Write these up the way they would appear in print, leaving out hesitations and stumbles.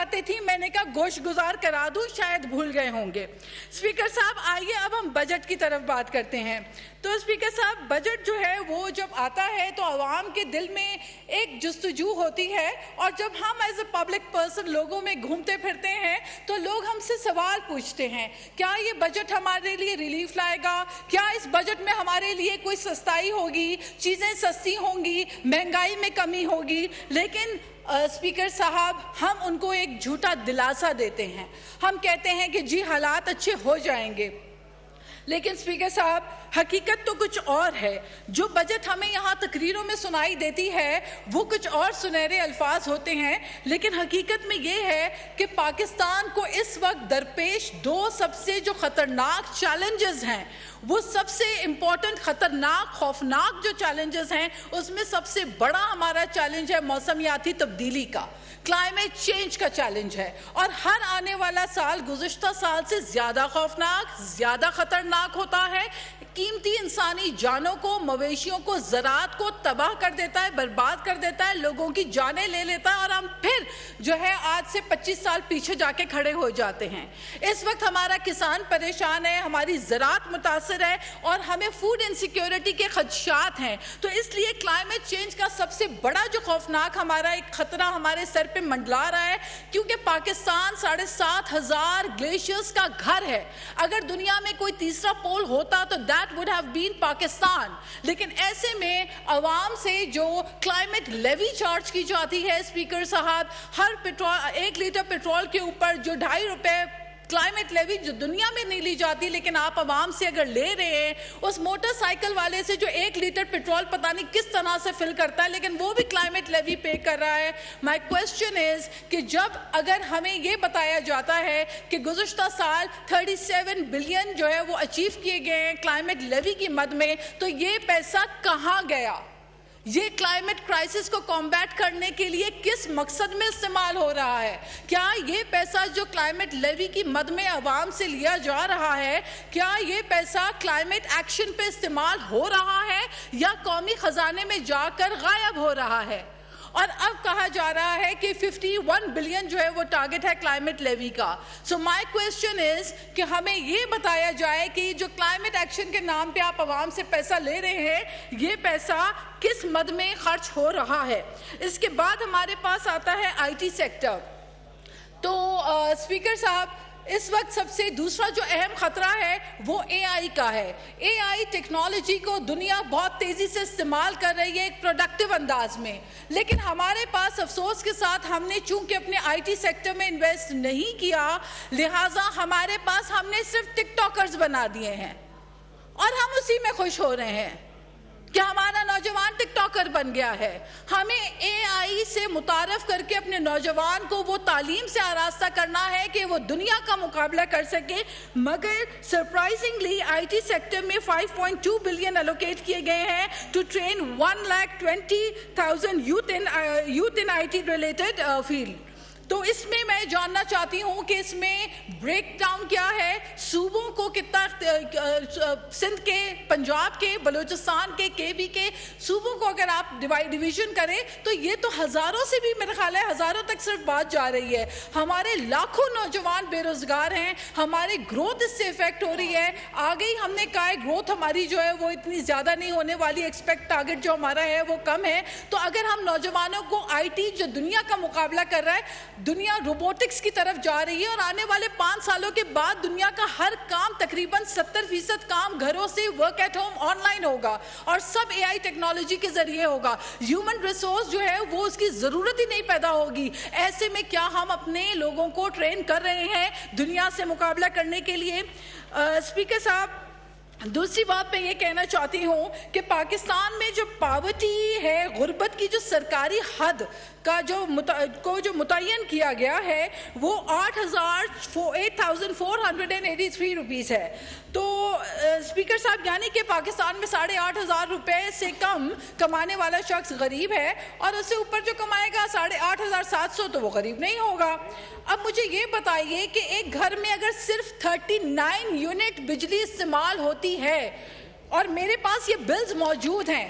باتیں تھیں, میں نے کہا گوشت گزار کرا دوں, شاید بھول گئے ہوں گے. اسپیکر صاحب آئیے اب ہم بجٹ کی طرف بات کرتے ہیں. تو اسپیکر صاحب بجٹ جو ہے وہ جب آتا ہے تو عوام کے دل میں ایک جستجو ہوتی ہے, اور جب ہم ایز اے پبلک پرسن لوگوں میں گھومتے پھرتے ہیں تو لوگ ہم سے سوال پوچھتے ہیں, کیا یہ بجٹ ہمارے لیے ریلیف لائے گا, کیا اس بجٹ میں ہمارے لیے کوئی سستائی ہوگی, چیزیں سستی ہوں گی, مہنگائی میں کمی ہوگی. لیکن اسپیکر صاحب ہم ان کو ایک جھوٹا دلاسا دیتے ہیں, ہم کہتے ہیں کہ جی حالات اچھے ہو جائیں گے. لیکن اسپیکر صاحب حقیقت تو کچھ اور ہے. جو بجٹ ہمیں یہاں تقریروں میں سنائی دیتی ہے وہ کچھ اور سنہرے الفاظ ہوتے ہیں, لیکن حقیقت میں یہ ہے کہ پاکستان کو اس وقت درپیش دو سب سے جو خطرناک چیلنجز ہیں, وہ سب سے امپورٹنٹ, خطرناک, خوفناک جو چیلنجز ہیں, اس میں سب سے بڑا ہمارا چیلنج ہے موسمیاتی تبدیلی کا, کلائمیٹ چینج کا چیلنج ہے. اور ہر آنے والا سال گزشتہ سال سے زیادہ خوفناک, زیادہ خطرناک ہوتا ہے. قیمتی انسانی جانوں کو, مویشیوں کو, زراعت کو تباہ کر دیتا ہے, برباد کر دیتا ہے, لوگوں کی جانیں لے لیتا ہے, اور ہم پھر جو ہے آج سے 25 سال پیچھے جا کے کھڑے ہو جاتے ہیں. اس وقت ہمارا کسان پریشان ہے, ہماری زراعت متاثر ہے, اور ہمیں فوڈ انسیکیورٹی کے خدشات ہیں. تو اس لیے کلائمیٹ چینج کا سب سے بڑا جو خوفناک ہمارا ایک خطرہ ہمارے سر پہ منڈلا رہا ہے, کیونکہ پاکستان 7,500 گلیشیئرز کا گھر ہے. اگر دنیا میں کوئی تیسرا پول ہوتا تو that would have been Pakistan. لیکن ایسے میں عوام سے جو کلائمیٹ لیوی چارج کی جاتی ہے اسپیکر صاحب, ہر پیٹرول 1 لیٹر پیٹرول کے اوپر جو 2.5 روپے کلائمیٹ لیوی جو دنیا میں نہیں لی جاتی, لیکن آپ عوام سے اگر لے رہے ہیں, اس موٹر سائیکل والے سے جو 1 لیٹر پیٹرول پتہ نہیں کس طرح سے فل کرتا ہے, لیکن وہ بھی کلائمیٹ لیوی پے کر رہا ہے. مائی کوشچن از کہ جب اگر ہمیں یہ بتایا جاتا ہے کہ گزشتہ سال 37 بلین جو ہے وہ اچیو کیے گئے ہیں کلائمیٹ لیوی کی مد میں, تو یہ پیسہ کہاں گیا؟ یہ کلائمیٹ کرائسس کو کمبیٹ کرنے کے لیے کس مقصد میں استعمال ہو رہا ہے؟ کیا یہ پیسہ جو کلائمیٹ لیوی کی مد میں عوام سے لیا جا رہا ہے, کیا یہ پیسہ کلائمیٹ ایکشن پہ استعمال ہو رہا ہے یا قومی خزانے میں جا کر غائب ہو رہا ہے؟ اور اب کہا جا رہا ہے کہ 51 بلین جو ہے وہ ٹارگٹ ہے کلائمیٹ لیوی کا. سو مائی کوشچن از کہ ہمیں یہ بتایا جائے کہ جو کلائمیٹ ایکشن کے نام پہ آپ عوام سے پیسہ لے رہے ہیں, یہ پیسہ کس مد میں خرچ ہو رہا ہے. اس کے بعد ہمارے پاس آتا ہے آئی ٹی سیکٹر. تو اسپیکر صاحب اس وقت سب سے دوسرا جو اہم خطرہ ہے وہ اے آئی کا ہے. اے آئی ٹیکنالوجی کو دنیا بہت تیزی سے استعمال کر رہی ہے ایک پروڈکٹیو انداز میں, لیکن ہمارے پاس افسوس کے ساتھ ہم نے چونکہ اپنے آئی ٹی سیکٹر میں انویسٹ نہیں کیا, لہٰذا ہمارے پاس ہم نے صرف ٹک ٹاکرز بنا دیے ہیں, اور ہم اسی میں خوش ہو رہے ہیں کہ ہمارا نوجوان ٹک ٹاکر بن گیا ہے. ہمیں اے آئی سے متعارف کر کے اپنے نوجوان کو وہ تعلیم سے آراستہ کرنا ہے کہ وہ دنیا کا مقابلہ کر سکے. مگر سرپرائزنگلی آئی ٹی سیکٹر میں 5.2 بلین الوکیٹ کیے گئے ہیں to train 1,20,000 youth in I T related field. تو اس میں میں جاننا چاہتی ہوں کہ اس میں بریک ڈاؤن کیا ہے, صوبوں کو کتنا, سندھ کے, پنجاب کے, بلوچستان کے, کے بی کے صوبوں کو اگر آپ ڈویژن کریں تو یہ تو ہزاروں سے بھی میرے خیال ہے ہزاروں تک صرف بات جا رہی ہے. ہمارے لاکھوں نوجوان بے روزگار ہیں, ہماری گروتھ اس سے افیکٹ ہو رہی ہے. آگے ہی ہم نے کہا ہے گروتھ ہماری جو ہے وہ اتنی زیادہ نہیں ہونے والی, ایکسپیکٹ ٹارگٹ جو ہمارا ہے وہ کم ہے. تو اگر ہم نوجوانوں کو آئی ٹی جو دنیا کا مقابلہ کر رہا ہے, دنیا روبوٹکس کی طرف جا رہی ہے, اور آنے والے 5 سالوں کے بعد دنیا کا ہر کام تقریباً 70% کام گھروں سے work at home online ہوگا, اور سب اے آئی ٹیکنالوجی کے ذریعے ہوگا. ہیومن ریسورس جو ہے وہ اس کی ضرورت ہی نہیں پیدا ہوگی. ایسے میں کیا ہم اپنے لوگوں کو ٹرین کر رہے ہیں دنیا سے مقابلہ کرنے کے لیے؟ اسپیکر صاحب دوسری بات میں یہ کہنا چاہتی ہوں کہ پاکستان میں جو پاورٹی ہے, غربت کی جو سرکاری حد کا جو متعین کیا گیا ہے وہ 8,483 روپیز ہے. تو اسپیکر صاحب یعنی کہ پاکستان میں 8,500 روپے سے کم کمانے والا شخص غریب ہے, اور اس سے اوپر جو کمائے گا 8,700 تو وہ غریب نہیں ہوگا. اب مجھے یہ بتائیے کہ ایک گھر میں اگر صرف 39 یونٹ بجلی استعمال ہوتی ہے, اور میرے پاس یہ بلز موجود ہیں,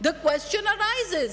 The question arises.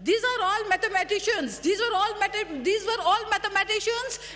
These are all mathematicians. These were all mathematicians.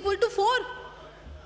= 4,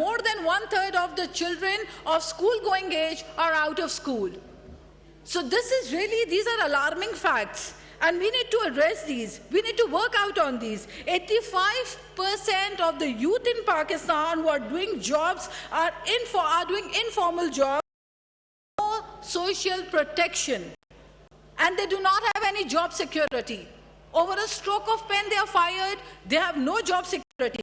more than one third of the children of school going age are out of school. So these are alarming facts and we need to address these. We need to work out on these. 85% of the youth in Pakistan who are doing jobs are doing informal jobs. Social protection, and they do not have any job security. Over a stroke of pen they are fired, they have no job security.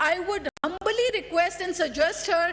I would humbly request and suggest her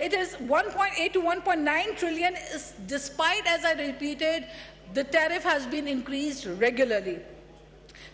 it is 1.8 to 1.9 trillion despite, as I repeated, the tariff has been increased regularly.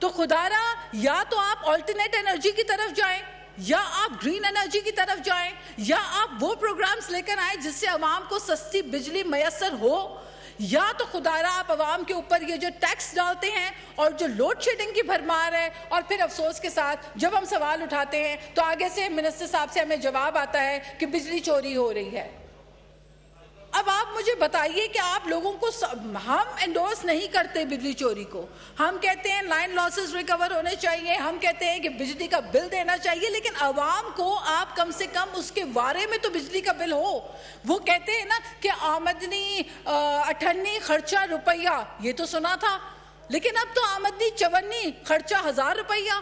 تو خدارا یا تو آپ alternate energy کی طرف جائیں, یا آپ گرین انرجی کی طرف جائیں, یا آپ وہ پروگرامز لے کر آئیں جس سے عوام کو سستی بجلی میسر ہو, یا تو خدارا آپ عوام کے اوپر یہ جو ٹیکس ڈالتے ہیں اور جو لوڈ شیڈنگ کی بھرمار ہے, اور پھر افسوس کے ساتھ جب ہم سوال اٹھاتے ہیں تو آگے سے منسٹر صاحب سے ہمیں جواب آتا ہے کہ بجلی چوری ہو رہی ہے. اب آپ مجھے بتائیے کہ آپ لوگوں کو, ہم انڈورس نہیں کرتے بجلی چوری کو, ہم کہتے ہیں لائن لاسز ریکور ہونے چاہیے, ہم کہتے ہیں کہ بجلی کا بل دینا چاہیے, لیکن عوام کو آپ کم سے کم اس کے بارے میں تو بجلی کا بل ہو. وہ کہتے ہیں نا کہ آمدنی 58 خرچہ روپیہ, یہ تو سنا تھا, لیکن اب تو آمدنی 54 خرچہ 1000 روپیہ.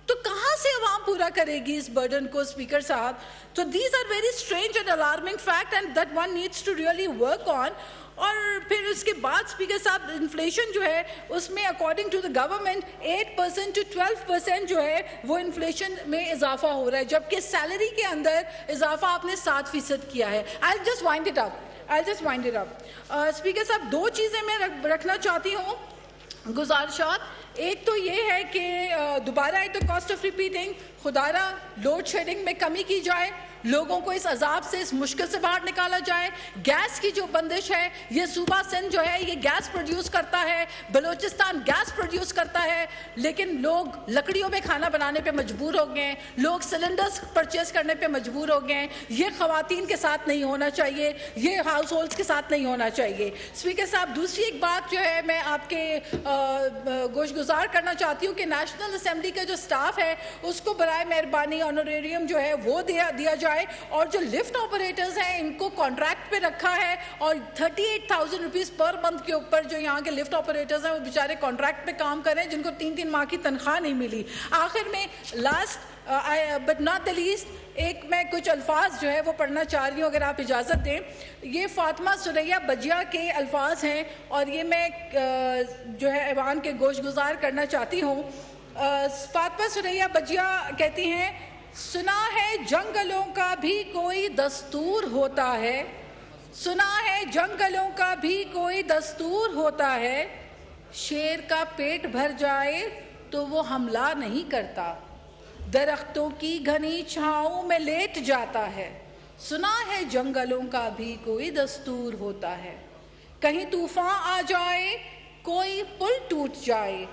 تو کہاں سے عوام پورا کرے گی اس برڈن کو اسپیکر صاحب؟ تو these are very strange and alarming fact and that one needs to really work on. اور پھر اس کے بعد اسپیکر صاحب انفلیشن جو ہے اس میں according to the government 8% to 12% جو ہے وہ انفلیشن میں اضافہ ہو رہا ہے, جبکہ سیلری کے اندر اضافہ آپ نے 7% کیا ہے. I'll just wind it up. Speaker صاحب دو چیزیں میں رکھنا چاہتی ہوں گزارشات. ایک تو یہ ہے کہ دوبارہ ایک تو کاسٹ آف ریپیٹنگ, خدارا لوڈ شیڈنگ میں کمی کی جائے, لوگوں کو اس عذاب سے, اس مشکل سے باہر نکالا جائے. گیس کی جو بندش ہے, یہ صوبہ سندھ جو ہے یہ گیس پروڈیوس کرتا ہے, بلوچستان گیس پروڈیوس کرتا ہے, لیکن لوگ لکڑیوں میں کھانا بنانے پہ مجبور ہو گئے ہیں, لوگ سلنڈرز پرچیز کرنے پہ مجبور ہو گئے ہیں. یہ خواتین کے ساتھ نہیں ہونا چاہیے, یہ ہاؤس ہولڈز کے ساتھ نہیں ہونا چاہیے. اسپیکر صاحب دوسری ایک بات جو ہے میں آپ کے گوش گزار کرنا چاہتی ہوں کہ نیشنل اسمبلی کا جو سٹاف ہے اس کو برائے مہربانی آنوریریم جو ہے وہ دیا جائے, اور جو لفٹ آپریٹرز ہیں ان کو کانٹریکٹ پہ رکھا ہے, اور 38,000 روپیز پر منتھ کے اوپر جو یہاں کے لفٹ آپریٹرز ہیں وہ بیچارے کانٹریکٹ پہ کام کریں جن کو 3 ماہ کی تنخواہ نہیں ملی. آخر میں last but not the least ایک میں کچھ الفاظ جو ہے وہ پڑھنا چاہ رہی ہوں اگر آپ اجازت دیں. یہ فاطمہ سریہ بجیا کے الفاظ ہیں اور یہ میں جو ہے ایوان کے گوش گزار کرنا چاہتی ہوں. فاطمہ سریہ بجیا کہتی ہیں, سنا ہے جنگلوں کا بھی کوئی دستور ہوتا ہے, سنا ہے جنگلوں کا بھی کوئی دستور ہوتا ہے, شیر کا پیٹ بھر جائے تو وہ حملہ نہیں کرتا, درختوں کی گھنی چھاؤں میں لیٹ جاتا ہے, سنا ہے جنگلوں کا بھی کوئی دستور ہوتا ہے. کہیں طوفان آ جائے, کوئی پل ٹوٹ جائے,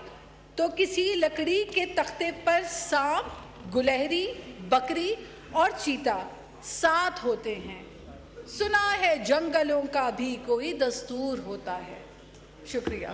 تو کسی لکڑی کے تختے پر سانپ, گلہری, بکری اور چیتا ساتھ ہوتے ہیں, سنا ہے جنگلوں کا بھی کوئی دستور ہوتا ہے. شکریہ.